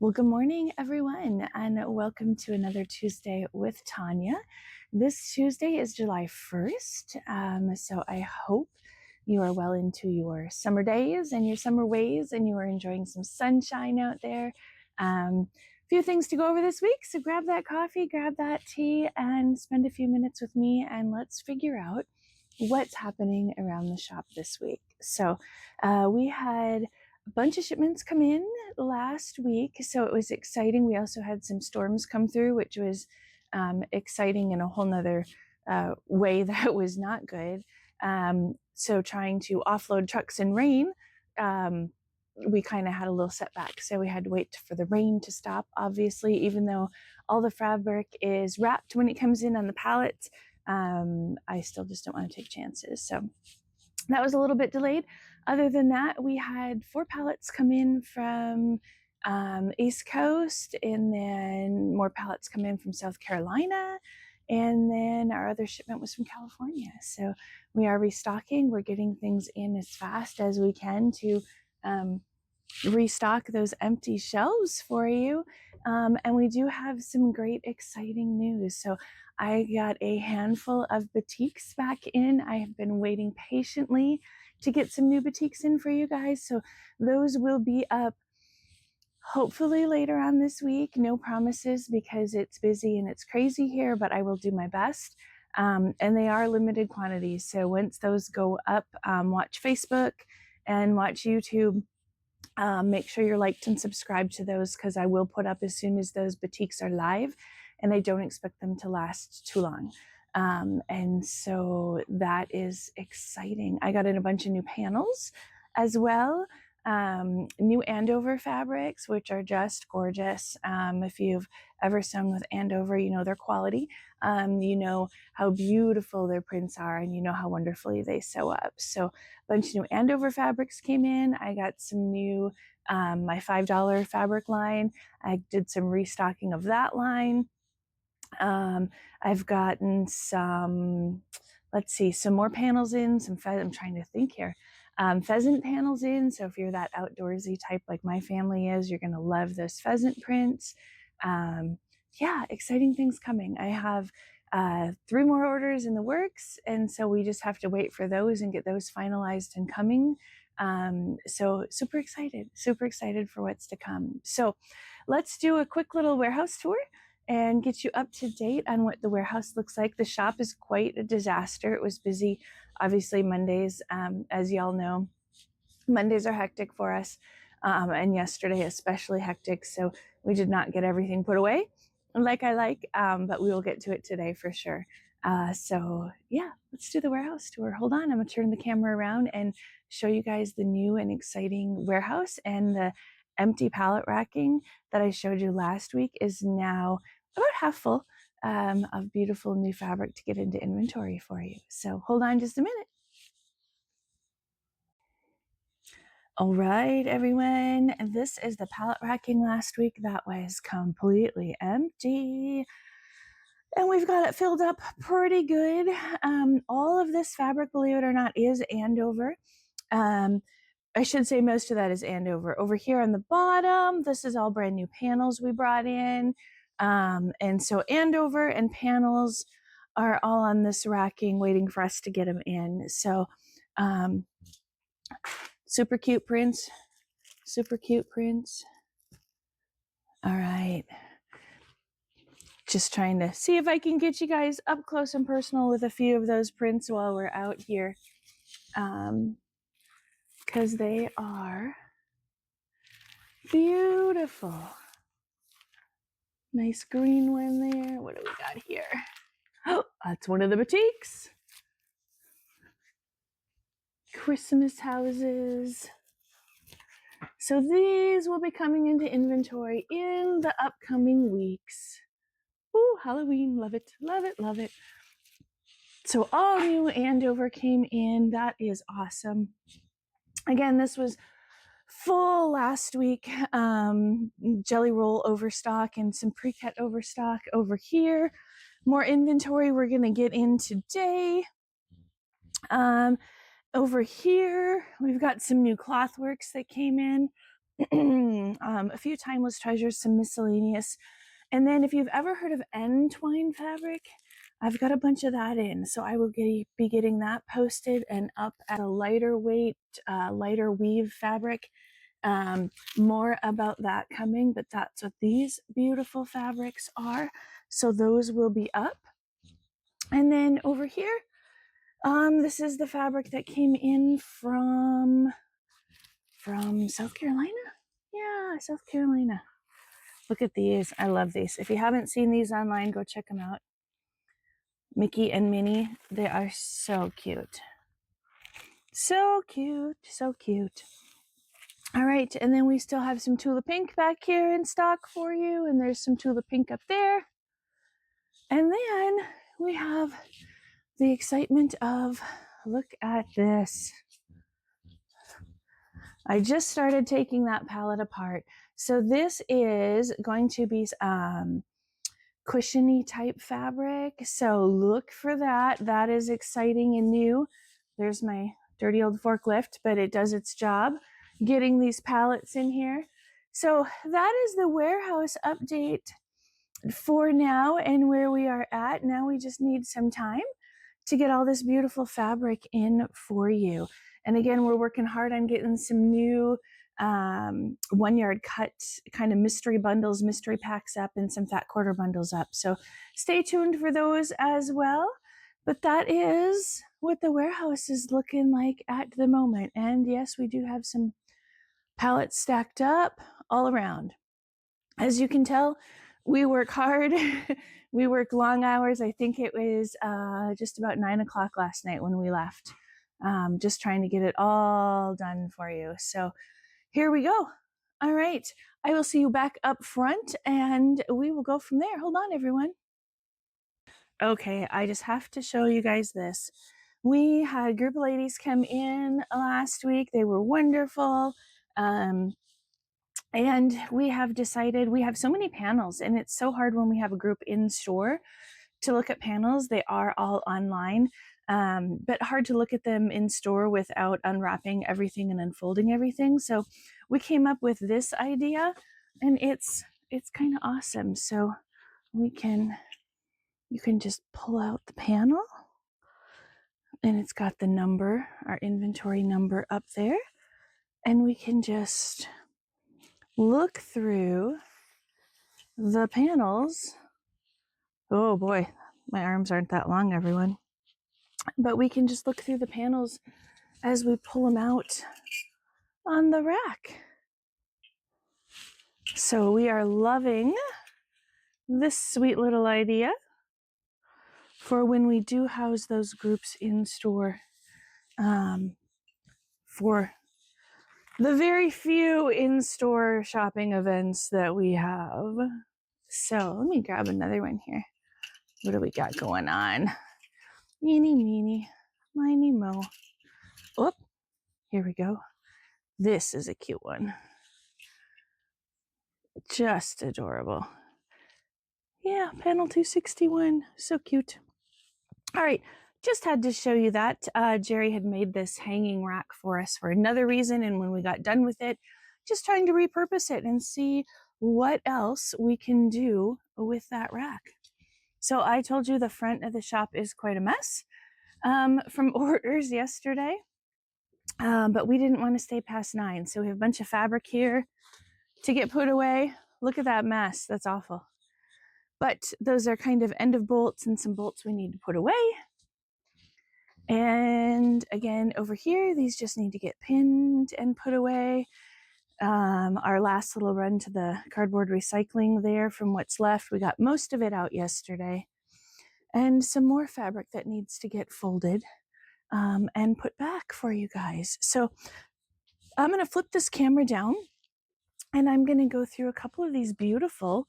Well, good morning, everyone, and welcome to another Tuesday with Tonya. This Tuesday is July 1st, so I hope you are well into your summer days and your summer ways, and you are enjoying some sunshine out there. A few things to go over this week, so grab that coffee, grab that tea, and spend a few minutes with me, and let's figure out what's happening around the shop this week. So we had a bunch of shipments come in last week, so it was exciting. We also had some storms come through, which was exciting in a whole nother way that was not good. So trying to offload trucks in rain, we kind of had a little setback. So we had to wait for the rain to stop, obviously, even though all the fabric is wrapped when it comes in on the pallets. I still just don't want to take chances. So that was a little bit delayed. Other than that, we had 4 pallets come in from East Coast, and then more pallets come in from South Carolina, and then our other shipment was from California. So we are restocking. We're getting things in as fast as we can to restock those empty shelves for you. And we do have some great, exciting news. So I got a handful of Batiks back in. I have been waiting patiently to get some new Batiks in for you guys. So those will be up hopefully later on this week. No promises because it's busy and it's crazy here, but I will do my best. And they are limited quantities. So once those go up, watch Facebook and watch YouTube. Make sure you're liked and subscribed to those, because I will put up as soon as those Batiks are live, and I don't expect them to last too long. And so that is exciting. I got in a bunch of new panels as well. New Andover fabrics, which are just gorgeous. If you've ever sewn with Andover, you know their quality. You know how beautiful their prints are, and you know how wonderfully they sew up. So a bunch of new Andover fabrics came in. I got some new, my $5 fabric line. I did some restocking of that line. I've gotten some, some more panels in, I'm trying to think here. Pheasant panels in. So if you're that outdoorsy type like my family is, you're going to love those pheasant prints. Yeah, exciting things coming. I have 3 more orders in the works, and so we just have to wait for those and get those finalized and coming. So super excited for what's to come. So let's do a quick little warehouse tour and get you up to date on what the warehouse looks like. The shop is quite a disaster. It was busy. Obviously, Mondays, as y'all know, Mondays are hectic for us, and yesterday especially hectic, so we did not get everything put away like I like, but we will get to it today for sure. So yeah, let's do the warehouse tour. Hold on, I'm going to turn the camera around and show you guys the new and exciting warehouse. And the empty pallet racking that I showed you last week is now about half full of beautiful new fabric to get into inventory for you. So hold on just a minute. All right, everyone, this is the pallet racking last week that was completely empty. And we've got it filled up pretty good. All of this fabric, believe it or not, is Andover. I should say most of that is Andover. Over here on the bottom, this is all brand new panels we brought in. And so Andover and panels are all on this racking waiting for us to get them in. So super cute prints. All right. Just trying to see if I can get you guys up close and personal with a few of those prints while we're out here. Because they are beautiful. Nice green one there. What do we got here? Oh, that's one of the Batiks. Christmas houses. So these will be coming into inventory in the upcoming weeks. Ooh, Halloween. Love it. So all new Andover came in. That is awesome. Again, this was full last week. Jelly roll overstock and some pre-cut overstock over here. More inventory we're going to get in today. Over here, we've got some new cloth works that came in. a few timeless treasures, some miscellaneous. And then if you've ever heard of end twine fabric, I've got a bunch of that in. So I will be getting that posted and up at a lighter weight, lighter weave fabric. More about that coming, but that's what these beautiful fabrics are. So those will be up. And then over here, this is the fabric that came in from South Carolina. Yeah, South Carolina. Look at these. I love these. If you haven't seen these online, go check them out. Mickey and Minnie. They are so cute. So cute. So cute. All right. And then we still have some Tula Pink back here in stock for you. And there's some Tula Pink up there. And then we have the excitement of, look at this. I just started taking that palette apart. So this is going to be cushiony type fabric. So look for that. That is exciting and new. There's my dirty old forklift, but it does its job getting these pallets in here. So that is the warehouse update for now and where we are at. Now we just need some time to get all this beautiful fabric in for you. And again, we're working hard on getting some new 1 yard cut kind of mystery bundles, mystery packs up, and some fat quarter bundles up. So stay tuned for those as well. But that is what the warehouse is looking like at the moment. And yes, we do have some pallets stacked up all around. As you can tell, we work hard. We work long hours. I think it was just about 9 o'clock last night when we left, just trying to get it all done for you. So here we go. All right. I will see you back up front and we will go from there. Hold on, everyone. Okay, I just have to show you guys this. We had a group of ladies come in last week. They were wonderful. And we have decided, we have so many panels, and it's so hard when we have a group in store to look at panels. They are all online, but hard to look at them in store without unwrapping everything and unfolding everything. So we came up with this idea, and it's kind of awesome. So you can just pull out the panel, and it's got the number, our inventory number up there, and we can just look through the panels. Oh boy, my arms aren't that long, everyone. But we can just look through the panels as we pull them out on the rack. So we are loving this sweet little idea for when we do house those groups in store, for the very few in-store shopping events that we have. So let me grab another one here. What do we got going on? Eeny, meeny, miny, mo. Oop, here we go. This is a cute one. Just adorable. Yeah, panel 261. So cute. All right, just had to show you that. Jerry had made this hanging rack for us for another reason, and when we got done with it, just trying to repurpose it and see what else we can do with that rack. So I told you the front of the shop is quite a mess from orders yesterday, but we didn't want to stay past 9. So we have a bunch of fabric here to get put away. Look at that mess. That's awful. But those are kind of end of bolts and some bolts we need to put away. And again, over here, these just need to get pinned and put away. Our last little run to the cardboard recycling there from what's left. We got most of it out yesterday. And some more fabric that needs to get folded and put back for you guys. So I'm going to flip this camera down and I'm going to go through a couple of these beautiful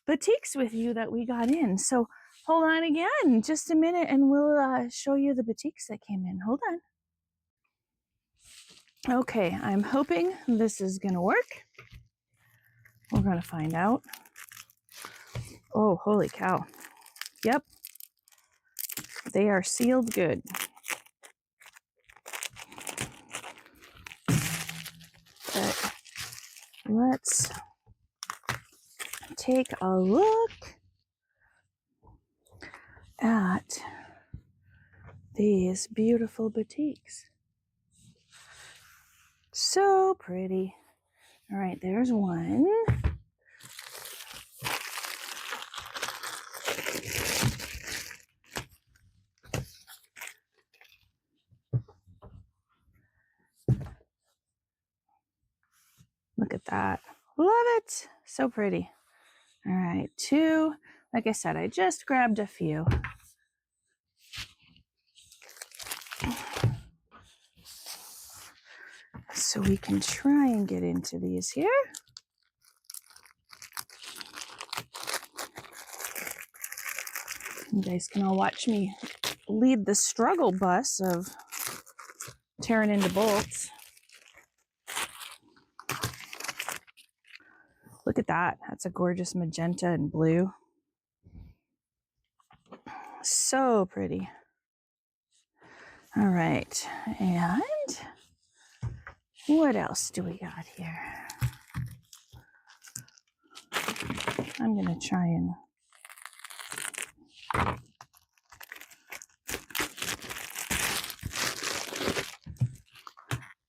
batiks with you that we got in. So hold on again, just a minute, and we'll show you the batiks that came in. Hold on. Okay, I'm hoping this is going to work. We're going to find out. Oh, holy cow. Yep. They are sealed good. But take a look at these beautiful batiks. So pretty. All right, there's one. Look at that. Love it. So pretty. All right, two. Like I said, I just grabbed a few. So we can try and get into these here. You guys can all watch me lead the struggle bus of tearing into bolts. Look at that. That's a gorgeous magenta and blue. So pretty. All right. And what else do we got here? I'm going to try and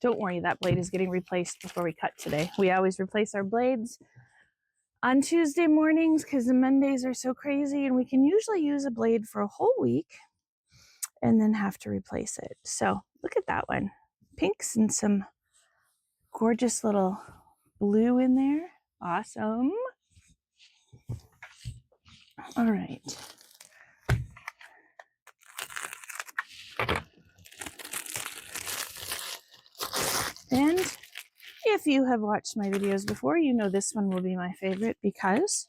don't worry, that blade is getting replaced before we cut today. We always replace our blades on Tuesday mornings because the Mondays are so crazy, and we can usually use a blade for a whole week and then have to replace it. So look at that one. Pinks and some gorgeous little blue in there. Awesome. All right. And if you have watched my videos before, you know this one will be my favorite because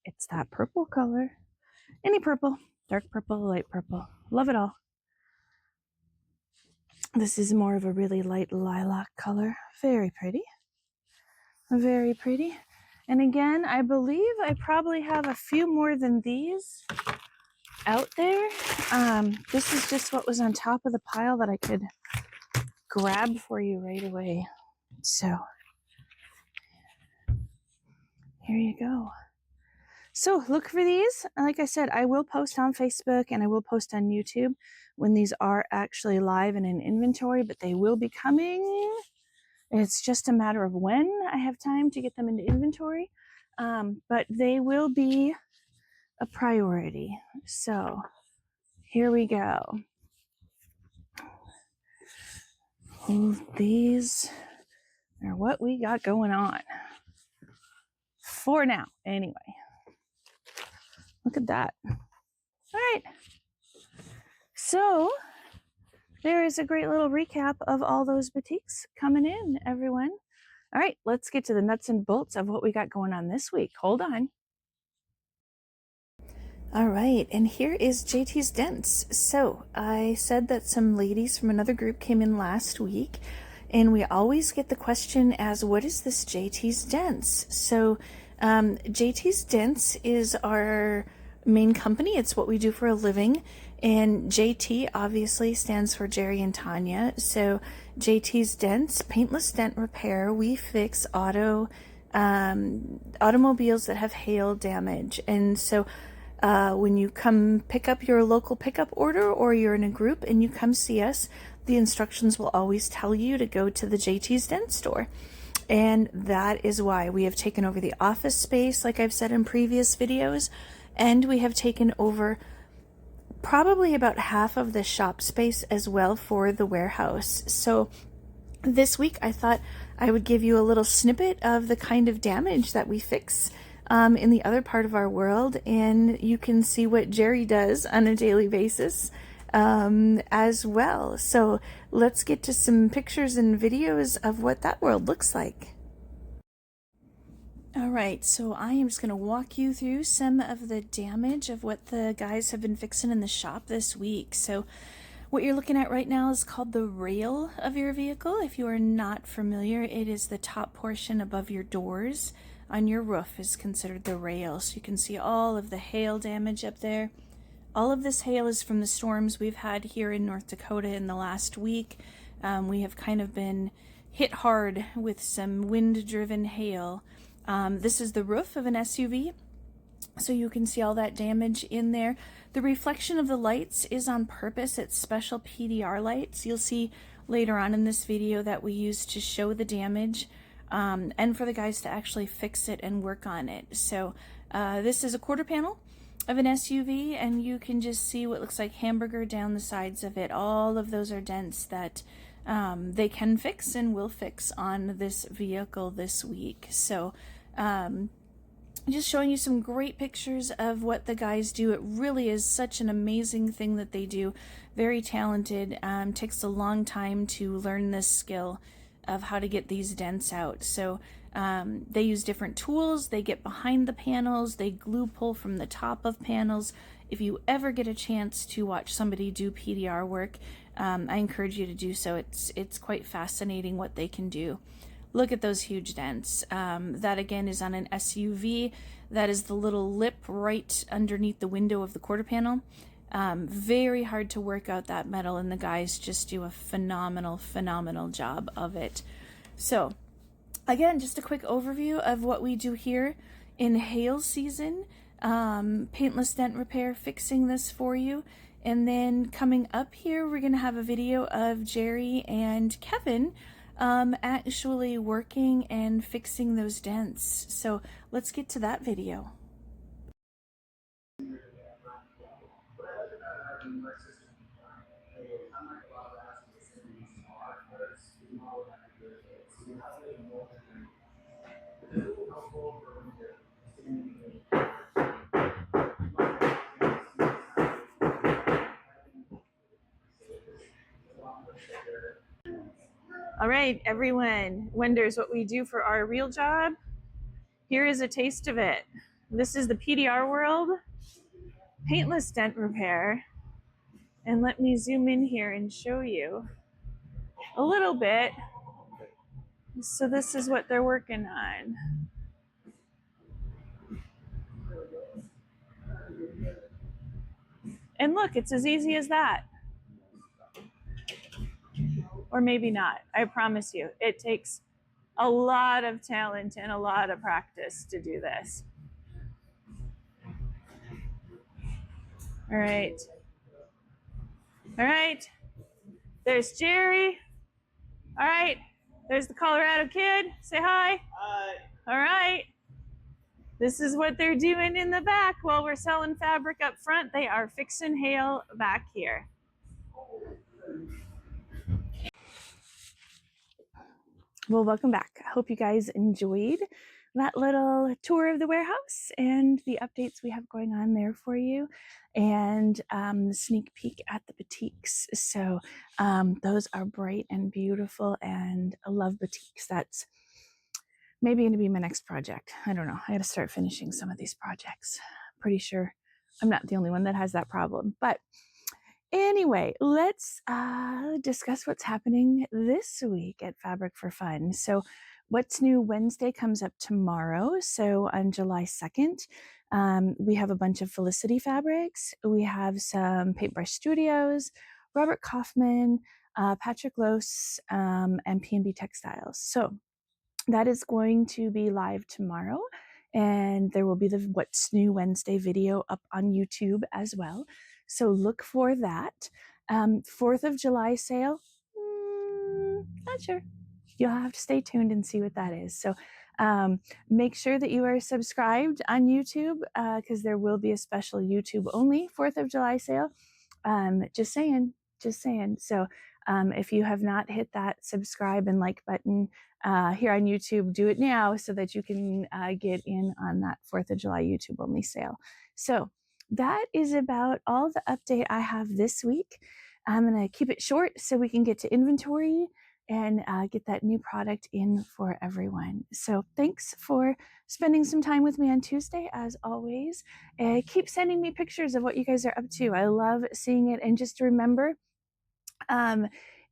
it's that purple color. Any purple, dark purple, light purple, love it all. This is more of a really light lilac color. Very pretty. Very pretty. And again, I believe I probably have a few more than these out there. This is just what was on top of the pile that I could grab for you right away. So here you go. So look for these. Like I said, I will post on Facebook and I will post on YouTube when these are actually live and in inventory, but they will be coming. It's just a matter of when I have time to get them into inventory, but they will be a priority. So here we go. These are what we got going on for now anyway. Look at that. All right. So there is a great little recap of all those batiks coming in, everyone. All right, let's get to the nuts and bolts of what we got going on this week. Hold on. All right, and here is JT's Dents. So I said that some ladies from another group came in last week, and we always get the question as, what is this JT's Dents? So JT's Dents is our main company. It's what we do for a living. And JT obviously stands for Jerry and Tonya. So JT's Dents, paintless dent repair. We fix automobiles that have hail damage. And so when you come pick up your local pickup order, or you're in a group and you come see us, the instructions will always tell you to go to the JT's Dent store. And that is why we have taken over the office space, like I've said in previous videos, and we have taken over probably about half of the shop space as well for the warehouse. So this week I thought I would give you a little snippet of the kind of damage that we fix in the other part of our world, and you can see what Jerry does on a daily basis as well. So let's get to some pictures and videos of what that world looks like. All right, so I am just going to walk you through some of the damage of what the guys have been fixing in the shop this week. So what you're looking at right now is called the rail of your vehicle. If you are not familiar, it is the top portion above your doors on your roof is considered the rail. So you can see all of the hail damage up there. All of this hail is from the storms we've had here in North Dakota in the last week. We have kind of been hit hard with some wind-driven hail. This is the roof of an SUV, so you can see all that damage in there. The reflection of the lights is on purpose. It's special PDR lights. You'll see later on in this video that we use to show the damage, and for the guys to actually fix it and work on it. So this is a quarter panel of an SUV, and you can just see what looks like hamburger down the sides of it. All of those are dents that they can fix and will fix on this vehicle this week. So just showing you some great pictures of what the guys do. It really is such an amazing thing that they do. Very talented. Takes a long time to learn this skill of how to get these dents out. So they use different tools. They get behind the panels. They glue pull from the top of panels. If you ever get a chance to watch somebody do PDR work, I encourage you to do so. It's quite fascinating what they can do. Look at those huge dents. That again is on an SUV. That is the little lip right underneath the window of the quarter panel. Very hard to work out that metal, and the guys just do a phenomenal job of it. So again, just a quick overview of what we do here in hail season. Paintless dent repair, fixing this for you. And then coming up here, we're going to have a video of Jerry and Kevin actually working and fixing those dents. So let's get to that video. All right, everyone wonders what we do for our real job. Here is a taste of it. This is the PDR world, paintless dent repair. And let me zoom in here and show you a little bit. So this is what they're working on. And look, it's as easy as that. Or maybe not. I promise you, it takes a lot of talent and a lot of practice to do this. All right. All right. There's Jerry. All right. There's the Colorado kid. Say hi. Hi. All right. This is what they're doing in the back while we're selling fabric up front. They are fixing hail back here. Well, welcome back. I hope you guys enjoyed that little tour of the warehouse and the updates we have going on there for you, and the sneak peek at the Batiks. So those are bright and beautiful, and I love Batiks. That's maybe going to be my next project. I don't know. I got to start finishing some of these projects. Pretty sure I'm not the only one that has that problem. But anyway, let's discuss what's happening this week at Fabric for Fun. So What's New Wednesday comes up tomorrow. So on July 2nd, we have a bunch of Felicity fabrics. We have some Paintbrush Studios, Robert Kaufman, Patrick Lose, and P&B Textiles. So that is going to be live tomorrow, and there will be the What's New Wednesday video up on YouTube as well. So look for that. 4th of July sale, not sure. You'll have to stay tuned and see what that is. So make sure that you are subscribed on YouTube, because there will be a special YouTube only 4th of July sale. Just saying. So if you have not hit that subscribe and like button here on YouTube, do it now so that you can get in on that 4th of July YouTube only sale. So that is about all the update I have this week. I'm going to keep it short so we can get to inventory and get that new product in for everyone. So thanks for spending some time with me on Tuesday, as always. Keep sending me pictures of what you guys are up to. I love seeing it. And just remember,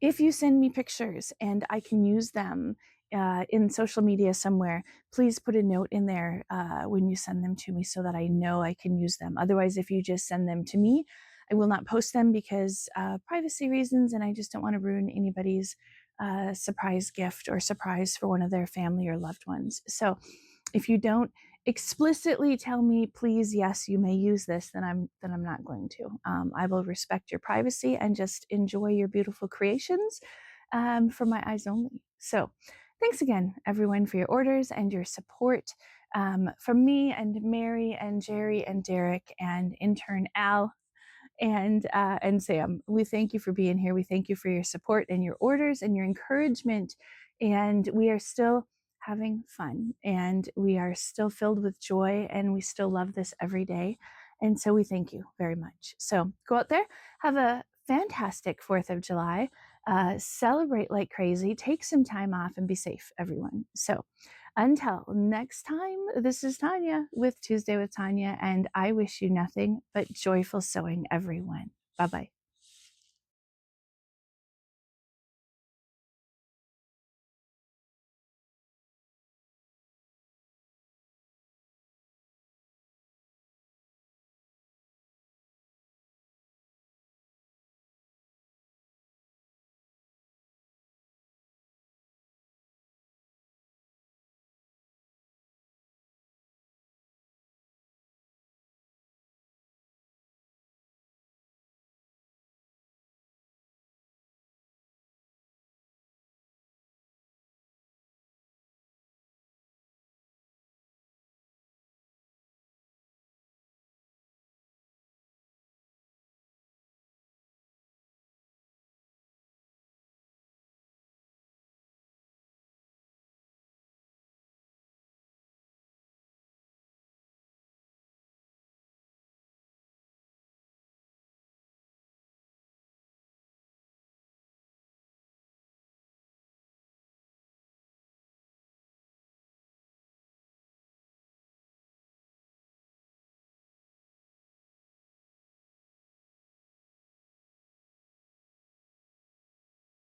if you send me pictures and I can use them in social media somewhere, please put a note in there when you send them to me so that I know I can use them. Otherwise, if you just send them to me, I will not post them because privacy reasons, and I just don't want to ruin anybody's surprise gift or surprise for one of their family or loved ones. So if you don't explicitly tell me, please, yes, you may use this, then I'm not going to. I will respect your privacy and just enjoy your beautiful creations for my eyes only. So thanks again, everyone, for your orders and your support. From me and Mary and Jerry and Derek and intern Al and Sam, we thank you for being here. We thank you for your support and your orders and your encouragement. And we are still having fun and we are still filled with joy and we still love this every day. And so we thank you very much. So go out there, have a fantastic 4th of July, celebrate like crazy, take some time off and be safe, everyone. So until next time, this is Tonya with Tuesday with Tonya, and I wish you nothing but joyful sewing, everyone. Bye bye.